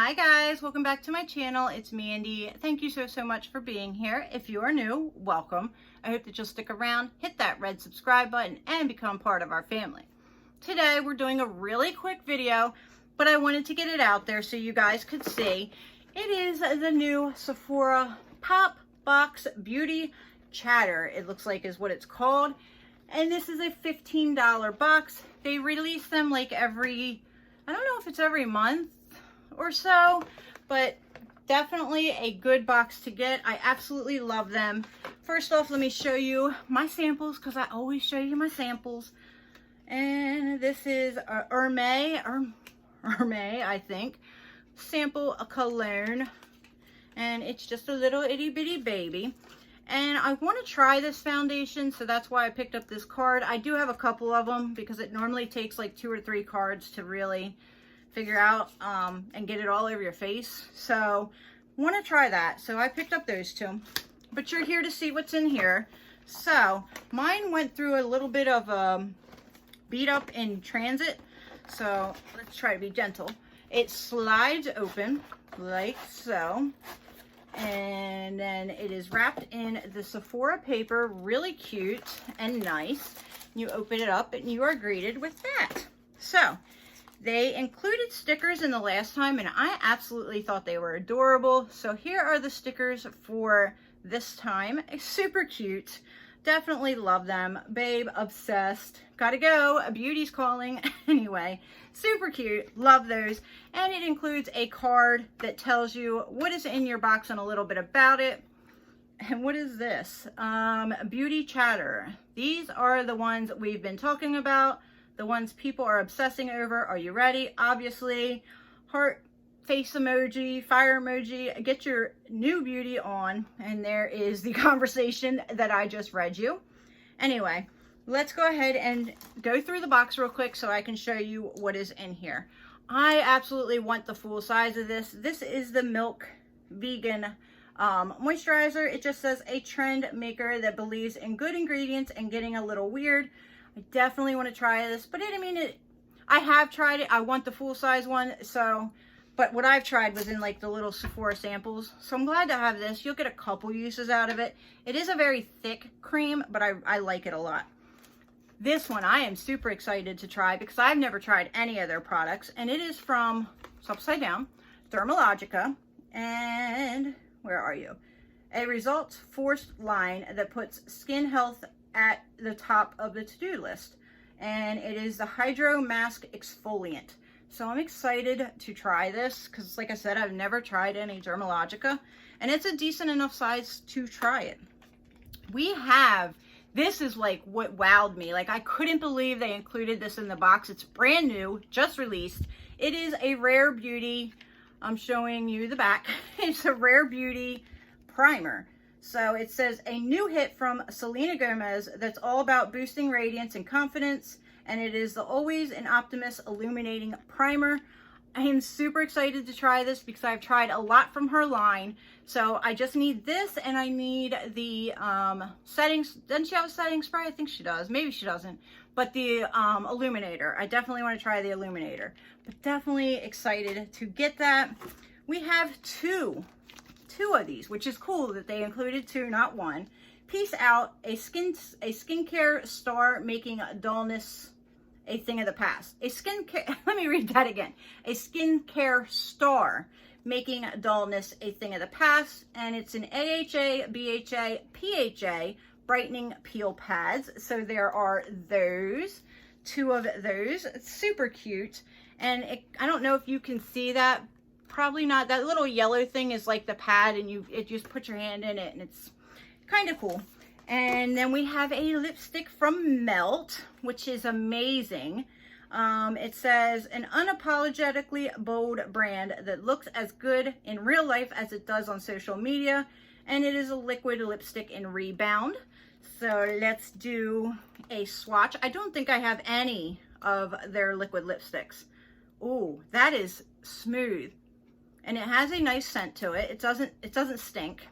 Hi guys, welcome back to my channel. It's Mandy. Thank you so much for being here. If you are new, welcome. I hope that you'll stick around, hit that red subscribe button, and become part of our family. Today we're doing a really quick video, but I wanted to get it out there so you guys could see. It is the new Sephora Pop Box Beauty Chatter, it looks like is what it's called. And this is a $15 box. They release them like every, I don't know if it's every month or so, but definitely a good box to get. I absolutely love them. First off, let me show you my samples because I always show you my samples. And this is Hermé, I think, sample a cologne, and it's just a little itty bitty baby. And I want to try this foundation, so that's why I picked up this card. I do have a couple of them because it normally takes like 2 or 3 cards to really figure out and get it all over your face. So want to try that. So I picked up those 2. But you're here to see what's in here. So mine went through a little bit of beat up in transit. So let's try to be gentle. It slides open like so. And then it is wrapped in the Sephora paper, really cute and nice. You open it up and you are greeted with that. So they included stickers in the last time and I absolutely thought they were adorable. So here are the stickers for this time. Super cute. Definitely love them. Babe, obsessed. Gotta go. Beauty's calling. Anyway, super cute. Love those. And it includes a card that tells you what is in your box and a little bit about it. And what is this? Beauty Chatter. These are the ones we've been talking about. The ones people are obsessing over. Are you ready? Obviously, heart, face emoji, fire emoji. Get your new beauty on. And there is the conversation that I just read you. Anyway, let's go ahead and go through the box real quick so I can show you what is in here. I absolutely want the full size of this. This is the Milk Vegan moisturizer. It just says a trend maker that believes in good ingredients and getting a little weird. I definitely want to try this, but I have tried it. I want the full size one. So, but what I've tried was in like the little Sephora samples. So I'm glad to have this. You'll get a couple uses out of it. It is a very thick cream, but I like it a lot. This one I am super excited to try because I've never tried any of their products, and it is from, it's upside down, Dermalogica. And where are you? A results forced line that puts skin health at the top of the to-do list. And it is the Hydro Mask Exfoliant. So I'm excited to try this because, like I said, I've never tried any Dermalogica, and it's a decent enough size to try it. This is like what wowed me. Like, I couldn't believe they included this in the box. It's brand new, just released. It is a Rare Beauty. I'm showing you the back. It's a Rare Beauty primer. So it says a new hit from Selena Gomez that's all about boosting radiance and confidence. And it is the Always an Optimist Illuminating Primer. I am super excited to try this because I've tried a lot from her line. So I just need this, and I need the settings. Doesn't she have a setting spray? I think she does. Maybe she doesn't. But the illuminator. I definitely want to try the illuminator. But definitely excited to get that. We have two of these, which is cool that they included 2, not 1. Peace Out, a skincare star making dullness a thing of the past. Let me read that again. A skincare star making dullness a thing of the past. And it's an AHA, BHA, PHA brightening peel pads. So there are those, 2 of those. It's super cute. And I don't know if you can see that. Probably not. That little yellow thing is like the pad, and you just put your hand in it, and it's kind of cool. And then we have a lipstick from Melt, which is amazing. It says an unapologetically bold brand that looks as good in real life as it does on social media. And it is a liquid lipstick in Rebound. So let's do a swatch. I don't think I have any of their liquid lipsticks. Ooh, that is smooth. And it has a nice scent to it. It doesn't stink.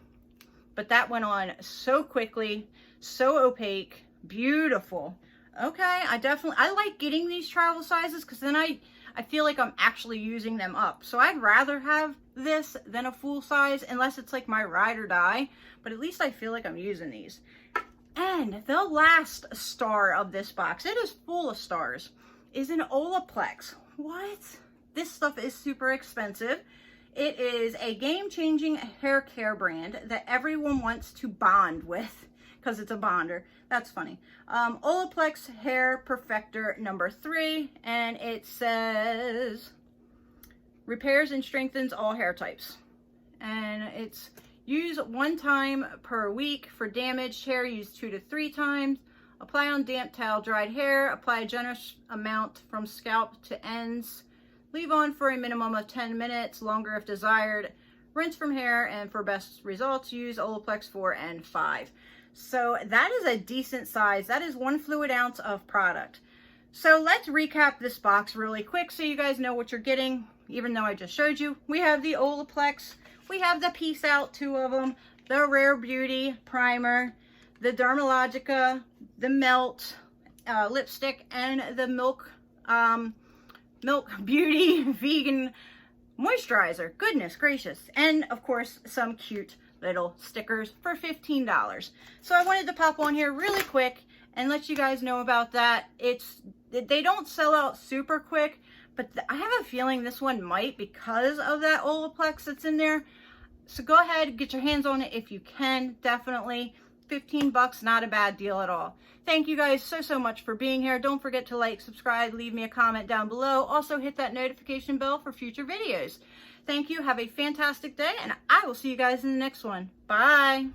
But that went on so quickly, so opaque, beautiful. Okay, I like getting these travel sizes because then I I feel like I'm actually using them up. So I'd rather have this than a full size, unless it's like my ride or die, but at least I feel like I'm using these. And the last star of this box, it is full of stars, is an Olaplex. What? This stuff is super expensive. It is a game-changing hair care brand that everyone wants to bond with because it's a bonder. That's funny. Olaplex Hair Perfector number 3, and it says repairs and strengthens all hair types. And it's use 1 time per week for damaged hair. Use 2 to 3 times. Apply on damp towel, dried hair. Apply a generous amount from scalp to ends. Leave on for a minimum of 10 minutes, longer if desired. Rinse from hair, and for best results, use Olaplex 4 and 5. So that is a decent size. That is 1 fluid ounce of product. So let's recap this box really quick so you guys know what you're getting, even though I just showed you. We have the Olaplex. We have the Peace Out, 2 of them, the Rare Beauty Primer, the Dermalogica, the Melt lipstick, and the Milk Beauty Vegan Moisturizer. Goodness gracious. And of course, some cute little stickers for $15. So I wanted to pop on here really quick and let you guys know about that. They don't sell out super quick, but I have a feeling this one might because of that Olaplex that's in there. So go ahead, get your hands on it if you can. Definitely $15, not a bad deal at all. Thank you guys so much for being here. Don't forget to like, subscribe, leave me a comment down below. Also hit that notification bell for future videos. Thank you. Have a fantastic day, and I will see you guys in the next one. Bye.